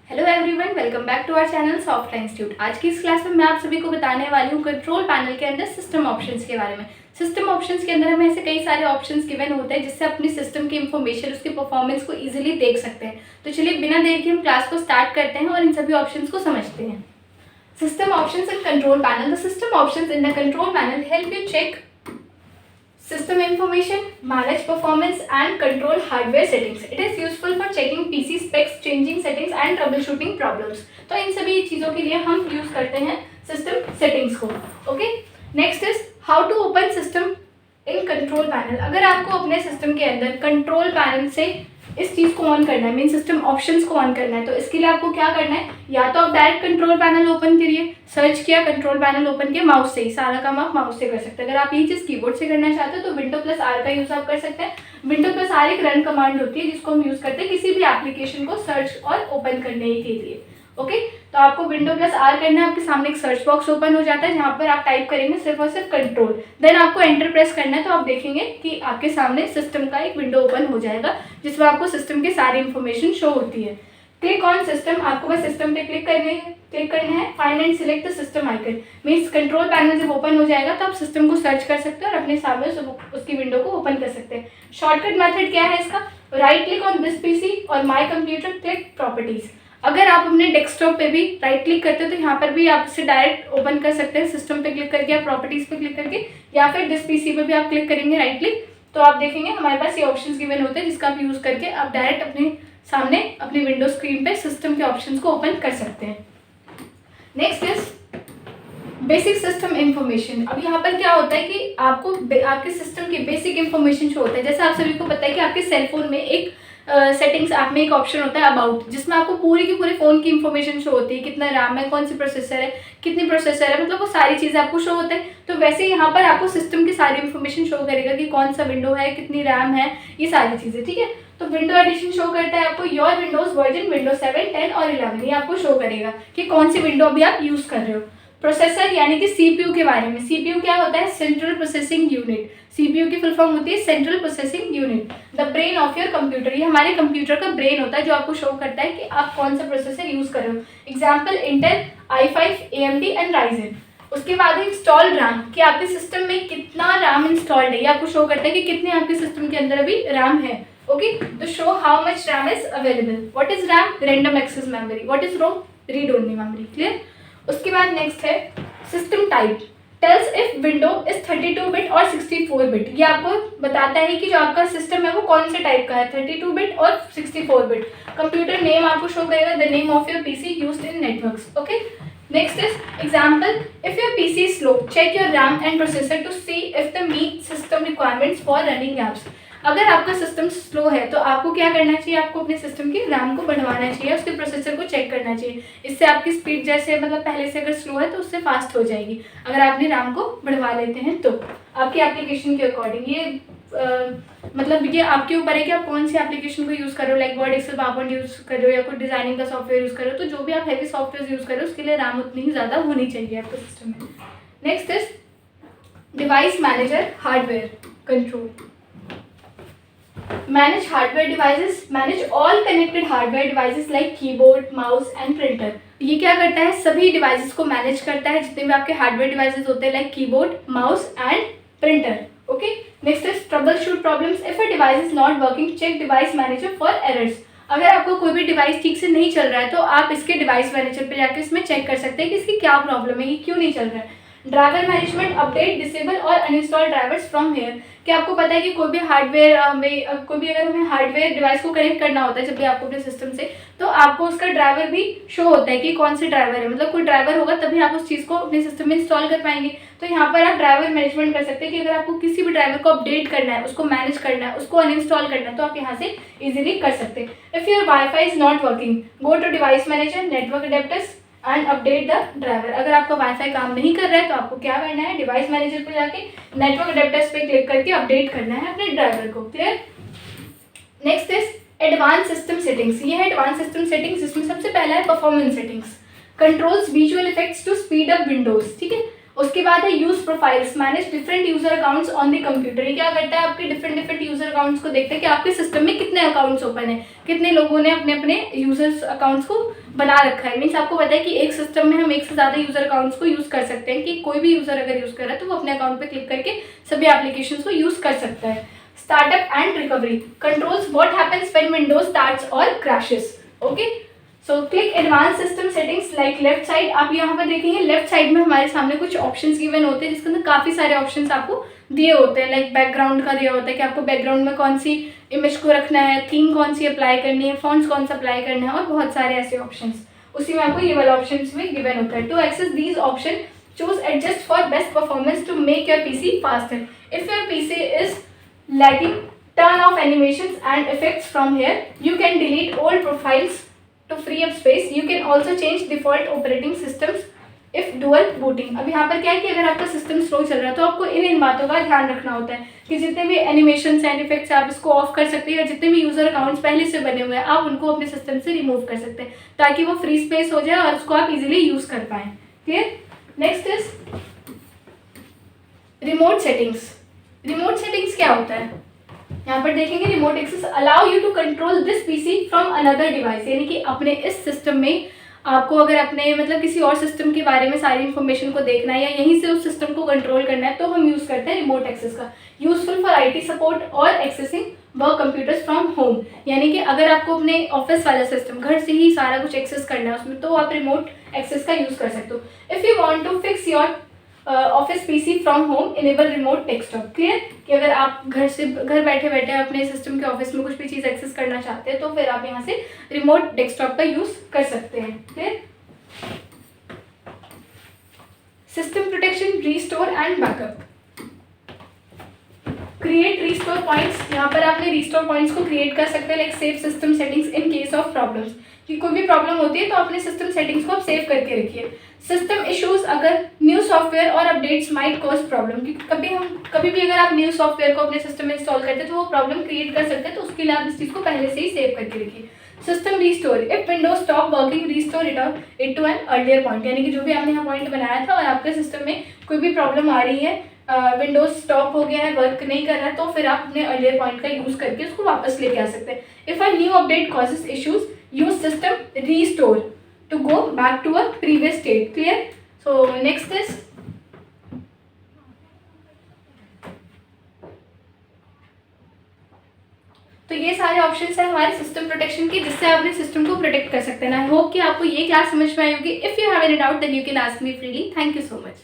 Hello everyone, welcome back to our channel software institute. आज की इस क्लास में मैं आप सभी को बताने वाली हूँ कंट्रोल पैनल के अंदर सिस्टम ऑप्शंस के बारे में। सिस्टम ऑप्शंस के अंदर हमें ऐसे कई सारे ऑप्शंस गिवन होते हैं जिससे अपनी सिस्टम की इंफॉर्मेशन, उसकी परफॉर्मेंस को इजीली देख सकते हैं। तो चलिए बिना देर के हम क्लास को स्टार्ट करते हैं और इन सभी ऑप्शंस को समझते हैं। System options in control panel. The system options in the control panel help you check system information, manage performance and control hardware settings. It is useful for checking PC specs, changing settings and troubleshooting problems. तो इन सभी चीज़ों के लिए हम use करते हैं system settings को। Okay, next is how to open system in control panel. अगर आपको अपने सिस्टम के अंदर कंट्रोल पैनल से इस चीज़ को ऑन करना है, मीन सिस्टम ऑप्शंस को ऑन करना है, तो इसके लिए आपको क्या करना है, या तो आप डायरेक्ट कंट्रोल पैनल ओपन करिए, सर्च किया, कंट्रोल पैनल ओपन किया, माउस से ही सारा काम आप माउस से कर सकते हैं। अगर आप यही चीज़ कीबोर्ड से करना चाहते हो तो विंडो प्लस आर का यूज़ आप कर सकते हैं। विंडो प्लस आर एक रन कमांड होती है जिसको हम यूज़ करते हैं किसी भी एप्लीकेशन को सर्च और ओपन करने के लिए। ओके, तो आपको विंडो प्लस आर करना है, आपके सामने एक सर्च बॉक्स ओपन हो जाता है जहाँ पर आप टाइप करेंगे सिर्फ और सिर्फ कंट्रोल, देन आपको एंटर प्रेस करना है। तो आप देखेंगे कि आपके सामने सिस्टम का एक विंडो ओपन हो जाएगा जिसमें आपको सिस्टम की सारी इंफॉर्मेशन शो होती है। क्लिक ऑन सिस्टम, आपको बस सिस्टम पे क्लिक करना है। Find and select the system icon, means control panel जब ओपन हो जाएगा तो आप सिस्टम को सर्च कर सकते हैं और अपने सामने उसकी विंडो को ओपन कर सकते हैं। शॉर्टकट मेथड क्या है इसका, right click on this PC और माई कंप्यूटर, क्लिक प्रॉपर्टीज। अगर आप अपने डेस्कटॉप पे भी राइट क्लिक करते हो तो यहाँ पर भी आप इसे डायरेक्ट ओपन कर सकते हैं, सिस्टम पे क्लिक करके या प्रॉपर्टीज पे क्लिक करके, या फिर दिस पीसी पे भी आप क्लिक करेंगे राइट क्लिक, तो आप देखेंगे हमारे पास ये ऑप्शंस गिवन होते हैं जिसका आप यूज़ करके आप डायरेक्ट अपने सामने अपनी विंडो स्क्रीन पे सिस्टम के ऑप्शंस को ओपन कर सकते हैं। Next is basic system information. अब यहाँ पर क्या होता है कि आपको आपके सिस्टम की बेसिक इंफॉर्मेशन शो होता है। जैसे आप सभी को पता है कि आपके सेलफोन में एक सेटिंग्स ऐप में एक ऑप्शन होता है अबाउट, जिसमें आपको पूरी की पूरी फ़ोन की इंफॉर्मेशन शो होती है, कितना रैम है, कौन सी प्रोसेसर है, कितनी प्रोसेसर है, मतलब वो सारी चीज़ें आपको शो होता है। तो वैसे यहाँ पर आपको सिस्टम की सारी इंफॉर्मेशन शो करेगा कि कौन सा विंडो है, कितनी रैम है, ये सारी चीज़ें। ठीक है, तो विंडो एडिशन शो करता है आपको योर विंडोज़ वर्जन विंडोज 7, 10 और 11, ये आपको शो करेगा कि कौन सी विंडो अभी आप यूज़ कर रहे हो। प्रोसेसर यानी कि सीपीयू के बारे में, सीपीयू क्या होता है, सेंट्रल प्रोसेसिंग यूनिट। सीपीयू की फुल फॉर्म होती है central processing unit, the brain of your computer. ये हमारे कंप्यूटर का ब्रेन होता है जो आपको शो करता है कि आप कौन सा प्रोसेसर यूज कर रहे हो। Example Intel, i5, AMD and Ryzen. उसके बाद इंस्टॉल्ड रैम, कि आपके सिस्टम में कितना रैम इंस्टॉल्ड है, ये आपको शो करता है कि कितने आपके सिस्टम के अंदर अभी रैम है। ओके, तो show how much RAM is available. What is RAM, random access memory. What is ROM, read only memory. Clear. उसके बाद नेक्स्ट है system type, tells if window is 32 bit और 64 बिट। ये आपको बताता है कि जो आपका सिस्टम है वो कौन से टाइप का है, 32 बिट और 64 बिट। कंप्यूटर नेम आपको शो करेगा, the name of your PC used in networks. Okay, next is example, if your PC is slow check your RAM and processor to see if they meet system requirements for running apps. अगर आपका system slow है तो आपको क्या करना चाहिए, आपको अपने सिस्टम की रैम को बढ़वाना चाहिए, उसके प्रोसेसर को चेक करना चाहिए। इससे आपकी स्पीड जैसे मतलब पहले से अगर स्लो है तो उससे फास्ट हो जाएगी अगर आपने रैम को बढ़वा लेते हैं तो आपकी एप्लीकेशन के अकॉर्डिंग। ये मतलब ये आपके ऊपर है कि आप कौन सी एप्लीकेशन को यूज़ कर रहे हो, like Word, Excel, PowerPoint use कर रहे हो या कोई डिजाइनिंग का सॉफ्टवेयर यूज़ कर रहे हो, तो जो भी आप हैवी सॉफ्टवेयर यूज़ कर रहे हो उसके लिए रैम उतनी ही ज़्यादा होनी चाहिए आपके सिस्टम में। Next is device manager, hardware control. Manage hardware devices, manage all connected hardware devices like keyboard, mouse and printer। ये क्या करता है, सभी डिवाइसेस को मैनेज करता है, जितने भी आपके हार्डवेयर डिवाइसेस होते हैं like keyboard, mouse and printer. Okay, next is troubleshoot problems. If a device is not working check device manager for errors. अगर आपको कोई भी डिवाइस ठीक से नहीं चल रहा है तो आप इसके डिवाइस मैनेजर पे जाकर इसमें चेक कर सकते हैं कि इसकी क्या प्रॉब्लम है, ये क्यों नहीं चल रहा है। ड्राइवर मैनेजमेंट, अपडेट, डिसेबल और अनइंस्टॉल ड्राइवर्स फ्रॉम हेयर। क्या आपको पता है कि कोई भी हार्डवेयर में कोई भी अगर हमें हार्डवेयर डिवाइस को कनेक्ट करना होता है जब भी आपको अपने सिस्टम से, तो आपको उसका ड्राइवर भी शो होता है कि कौन से ड्राइवर है, मतलब कोई ड्राइवर होगा तभी आप उस चीज़ को अपने सिस्टम में इंस्टॉल कर पाएंगे। तो यहाँ पर आप ड्राइवर मैनेजमेंट कर सकते हैं कि अगर आपको किसी भी ड्राइवर को अपडेट करना है, उसको मैनेज करना है, उसको अनइंस्टॉल करना है, तो आप यहाँ से इजीली कर सकते हैं। If your wifi is not working go to device manager, network adapters and update the driver. अगर आपका वाईफाई काम नहीं कर रहा है तो आपको क्या करना है, डिवाइस मैनेजर पे जाके नेटवर्क अडेप्टर्स पे क्लिक करके अपडेट करना है अपने ड्राइवर को। Clear. Next is advance system settings. ये है एडवांस सिस्टम सेटिंग्स, जिसमें सबसे पहला है performance settings, controls visual effects to speed up Windows. ठीक है, उसके बाद है use profiles, manage different user accounts on the computer. ये क्या करता है, आपके डिफरेंट यूजर अकाउंट्स को देखते हैं कि आपके सिस्टम में कितने अकाउंट्स ओपन है, कितने लोगों ने अपने अपने यूजर्स अकाउंट्स को बना रखा है। मीन्स आपको पता है कि एक सिस्टम में हम एक से ज़्यादा यूजर अकाउंट्स को यूज़ कर सकते हैं, कि कोई भी यूजर अगर यूज़ कर रहा है तो वो अपने अकाउंट पर क्लिक करके सभी एप्लीकेशन को यूज़ कर सकता है। Startup and recovery controls what happens when Windows starts और crashes. Okay, so click advance system settings like left side. आप यहाँ पर देखेंगे लेफ्ट साइड में हमारे सामने कुछ ऑप्शंस गिवन होते हैं, जिसके अंदर काफ़ी सारे ऑप्शंस आपको दिए होते हैं। लाइक बैकग्राउंड का दिया होता है कि आपको बैकग्राउंड में कौन सी इमेज को रखना है, थीम कौन सी अप्लाई करनी है, फॉन्ट्स कौन सा अप्लाई करना है, और बहुत सारे ऐसे ऑप्शंस उसी में आपको ये वाला ऑप्शन में गिवन होता है। To access these option choose adjust for best performance to make your PC faster. If your PC is lagging, turn off animations and effects from here. You can delete old profiles to free up space. You can also change default operating systems if dual booting. अब यहाँ पर क्या है कि अगर आपका system slow चल रहा है तो आपको इन बातों का ध्यान रखना होता है कि जितने भी एनिमेशन एंड इफेक्ट्स आप इसको ऑफ कर सकते हैं, या जितने भी यूजर अकाउंट्स पहले से बने हुए हैं आप उनको अपने सिस्टम से रिमूव कर सकते हैं, ताकि वो फ्री स्पेस हो जाए और उसको आप इजीली यूज कर पाएँ। Clear? Next is remote settings. Remote settings क्या होता है, यहाँ पर देखेंगे remote access allow you to control this PC from another device. यानी कि अपने इस सिस्टम में आपको अगर अपने मतलब किसी और सिस्टम के बारे में सारी इन्फॉर्मेशन को देखना है या यहीं से उस सिस्टम को कंट्रोल करना है तो हम यूज़ करते हैं रिमोट एक्सेस का। यूजफुल फॉर आईटी सपोर्ट और accessing work computers from home. यानी कि अगर आपको अपने ऑफिस वाला सिस्टम घर से ही सारा कुछ एक्सेस करना है उसमें, तो आप रिमोट एक्सेस का यूज़ कर सकते हो। If you want to fix your office PC from home, enable remote desktop. Clear? कि अगर आप घर बैठे बैठे अपने सिस्टम के ऑफिस में कुछ भी चीज़ एक्सेस करना चाहते हैं तो फिर आप यहाँ से रिमोट डेस्कटॉप का यूज़ कर सकते हैं। Clear? System protection, restore and backup. Create restore points. यहाँ पर आपने रीस्टोर पॉइंट्स को क्रिएट कर सकते हैं, like save system settings in case of problems. कि कोई भी प्रॉब्लम होती है तो अपने सिस्टम सेटिंग्स को आप सेव करके रखिए। सिस्टम इश्यूज, अगर न्यू सॉफ्टवेयर और अपडेट्स माइट कॉज प्रॉब्लम, क्योंकि कभी भी अगर आप न्यू सॉफ्टवेयर को अपने सिस्टम में इंस्टॉल करते हैं तो वो प्रॉब्लम क्रिएट कर सकते हैं, तो उसके लिए आप इस चीज़ को पहले से ही सेव करके रखिए। System restore, if Windows stop working restore it to an earlier point. यानी कि जो भी आपने यहाँ पॉइंट बनाया था और आपके सिस्टम में कोई भी प्रॉब्लम आ रही है, विंडोज स्टॉप हो गया है, वर्क नहीं कर रहा है, तो फिर आप अपने अर्लियर पॉइंट का यूज़ करके उसको वापस लेके आ सकते हैं। If a new update causes issues, use system restore to go back to a previous state. Clear? So next is तो ये सारे ऑप्शंस हैं हमारे सिस्टम प्रोटेक्शन की, जिससे आप अपने सिस्टम को प्रोटेक्ट कर सकते हैं। आई होप कि आपको ये क्लास समझ में आई होगी। If you have any doubt then you can ask me freely. Thank you so much.